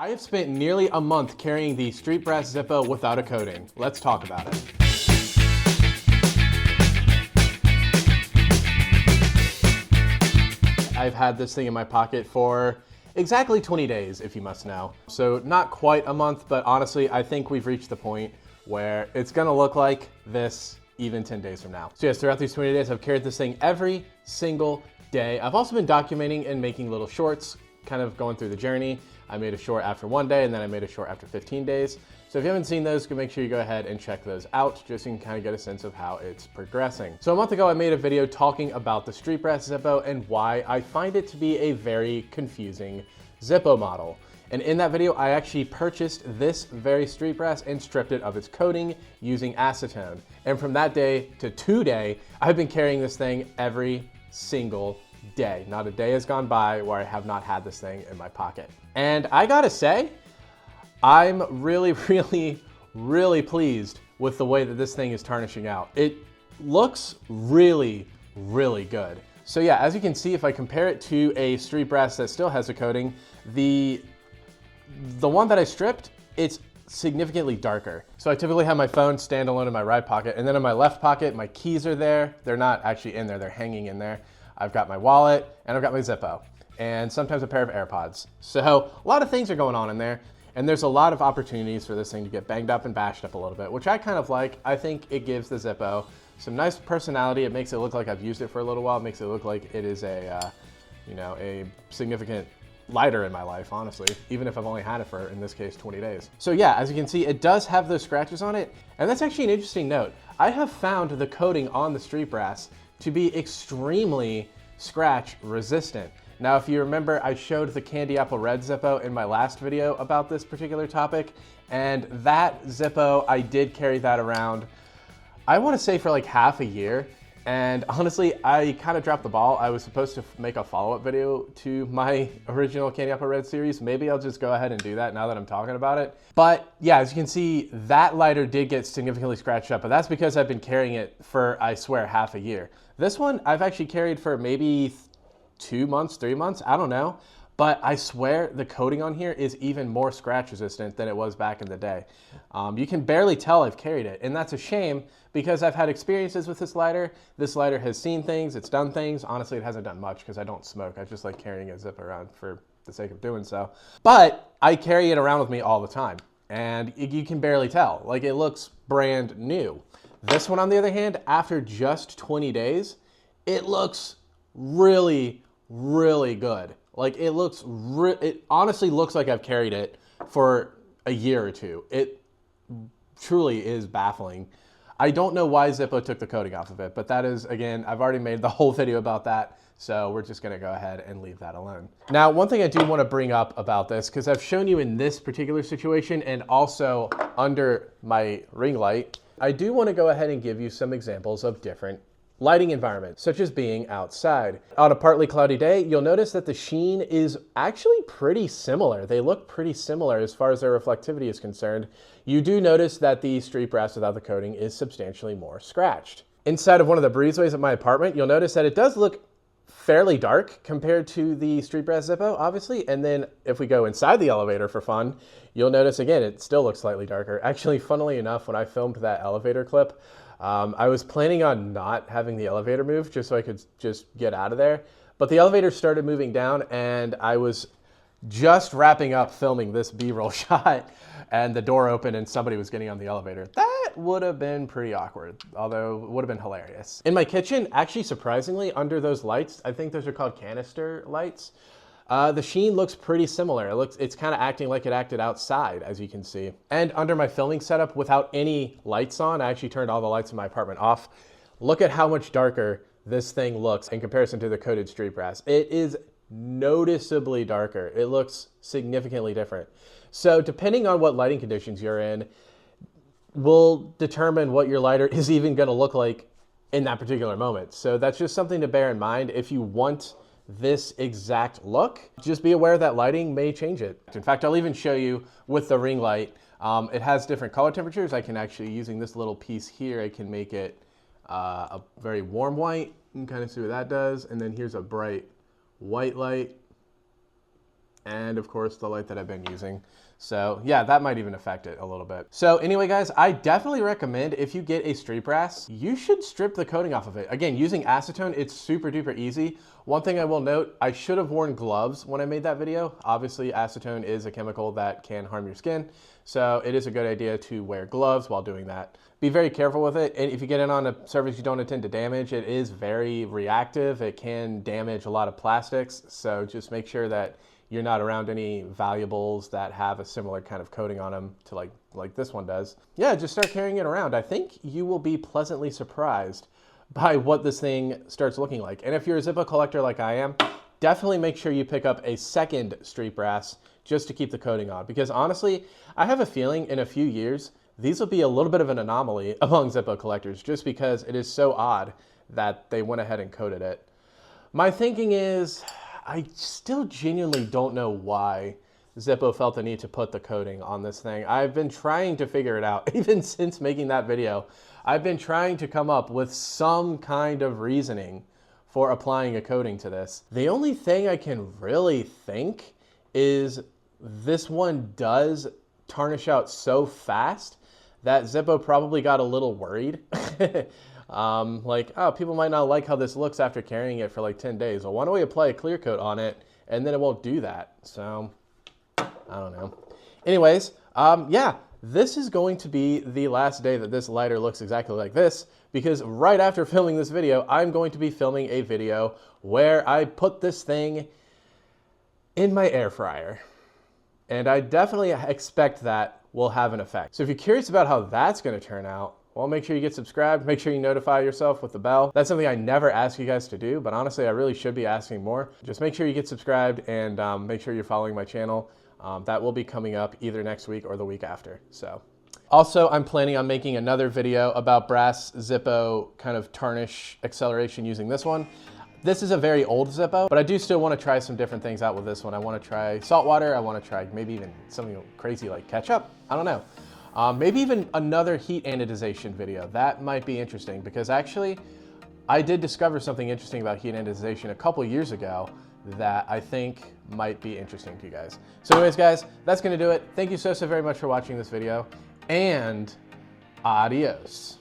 I have spent nearly a month carrying the Street Brass Zippo without a coating. Let's talk about it. I've had this thing in my pocket for exactly 20 days, if you must know. So not quite a month, but honestly, I think we've reached the point where it's gonna look like this even 10 days from now. So yes, throughout these 20 days, I've carried this thing every single day. I've also been documenting and making little shorts, kind of going through the journey. I made a short after 1 day, and then I made a short after 15 days. So if you haven't seen those, make sure you go ahead and check those out, just so you can kind of get a sense of how it's progressing. So a month ago, I made a video talking about the Street Brass Zippo and why I find it to be a very confusing Zippo model. And in that video, I actually purchased this very Street Brass and stripped it of its coating using acetone. And from that day to today, I've been carrying this thing every single day. Not a day has gone by where I have not had this thing in my pocket. And I gotta say, I'm really pleased with the way that this thing is tarnishing out. It looks really good. So yeah, as you can see, if I compare it to a Street Brass that still has a coating, the one that I stripped, it's significantly darker. So I typically have my phone standalone in my right pocket, and then in my left pocket, my keys are there. They're not actually in there, they're hanging in there. I've got my wallet, and I've got my Zippo, and sometimes a pair of AirPods. So a lot of things are going on in there, and there's a lot of opportunities for this thing to get banged up and bashed up a little bit, which I kind of like. I think it gives the Zippo some nice personality. It makes it look like I've used it for a little while. It makes it look like it is a significant lighter in my life, honestly, even if I've only had it for, in this case, 20 days. So yeah, as you can see, it does have those scratches on it, and that's actually an interesting note. I have found the coating on the Street Brass to be extremely scratch resistant. Now, if you remember, I showed the Candy Apple Red Zippo in my last video about this particular topic, and that Zippo, I did carry that around, I wanna say for like half a year. And honestly, I kind of dropped the ball. I was supposed to make a follow-up video to my original Candy Apple Red series. Maybe I'll just go ahead and do that now that I'm talking about it. But yeah, as you can see, that lighter did get significantly scratched up, but that's because I've been carrying it for, I swear, half a year. This one, I've actually carried for maybe 2 months, 3 months, I don't know. But I swear the coating on here is even more scratch resistant than it was back in the day. You can barely tell I've carried it, and that's a shame because I've had experiences with this lighter. This lighter has seen things, it's done things. Honestly, it hasn't done much because I don't smoke. I just like carrying a zip around for the sake of doing so. But I carry it around with me all the time, and you can barely tell. Like, it looks brand new. This one, on the other hand, after just 20 days, it looks really good. Like, it honestly looks like I've carried it for a year or two. It truly is baffling. I don't know why Zippo took the coating off of it, but that is, again, I've already made the whole video about that, so we're just gonna go ahead and leave that alone. Now, one thing I do wanna bring up about this, because I've shown you in this particular situation and also under my ring light, I do wanna go ahead and give you some examples of different lighting environments, such as being outside. On a partly cloudy day, you'll notice that the sheen is actually pretty similar. They look pretty similar as far as their reflectivity is concerned. You do notice that the Street Brass without the coating is substantially more scratched. Inside of one of the breezeways at my apartment, you'll notice that it does look fairly dark compared to the Street Brass Zippo, obviously. And then if we go inside the elevator for fun, you'll notice again, it still looks slightly darker. Actually, funnily enough, when I filmed that elevator clip, I was planning on not having the elevator move just so I could just get out of there. But the elevator started moving down, and I was just wrapping up filming this B-roll shot, and the door opened and somebody was getting on the elevator. That would have been pretty awkward, although it would have been hilarious. In my kitchen, actually surprisingly, under those lights, I think those are called canister lights, the sheen looks pretty similar. It's kind of acting like it acted outside, as you can see. And under my filming setup, without any lights on, I actually turned all the lights in my apartment off. Look at how much darker this thing looks in comparison to the coated Street Brass. It is noticeably darker. It looks significantly different. So depending on what lighting conditions you're in, will determine what your lighter is even gonna look like in that particular moment. So that's just something to bear in mind. If you want this exact look, just be aware that lighting may change it. In fact, I'll even show you with the ring light. It has different color temperatures. I can actually, using this little piece here, I can make it a very warm white. You can kind of see what that does. And then here's a bright white light. and of course the light that I've been using. So yeah, that might even affect it a little bit. So anyway, guys, I definitely recommend if you get a Street Brass, you should strip the coating off of it. Again, using acetone, it's super duper easy. One thing I will note, I should have worn gloves when I made that video. Obviously, acetone is a chemical that can harm your skin, so it is a good idea to wear gloves while doing that. Be very careful with it, and if you get in on a surface you don't intend to damage, it is very reactive. It can damage a lot of plastics, so just make sure that you're not around any valuables that have a similar kind of coating on them to like this one does. Yeah, just start carrying it around. I think you will be pleasantly surprised by what this thing starts looking like. And if you're a Zippo collector like I am, definitely make sure you pick up a second Street Brass just to keep the coating on. Because honestly, I have a feeling in a few years, these will be a little bit of an anomaly among Zippo collectors just because it is so odd that they went ahead and coated it. My thinking is, I still genuinely don't know why Zippo felt the need to put the coating on this thing. I've been trying to figure it out. Even since making that video, I've been trying to come up with some kind of reasoning for applying a coating to this. The only thing I can really think is this one does tarnish out so fast that Zippo probably got a little worried. Like, oh, people might not like how this looks after carrying it for like 10 days. Well, why don't we apply a clear coat on it and then it won't do that? So, I don't know. Anyways, yeah, this is going to be the last day that this lighter looks exactly like this, because right after filming this video, I'm going to be filming a video where I put this thing in my air fryer. And I definitely expect that will have an effect. So if you're curious about how that's going to turn out, well, make sure you get subscribed. Make sure you notify yourself with the bell. That's something I never ask you guys to do, but honestly, I really should be asking more. Just make sure you get subscribed and make sure you're following my channel. That will be coming up either next week or the week after. So, also, I'm planning on making another video about brass Zippo kind of tarnish acceleration using this one. This is a very old Zippo, but I do still want to try some different things out with this one. I want to try salt water. I want to try maybe even something crazy like ketchup. I don't know. Maybe even another heat anodization video. That might be interesting because actually I did discover something interesting about heat anodization a couple years ago that I think might be interesting to you guys. So anyways, guys, that's gonna do it. Thank you so very much for watching this video, and adios.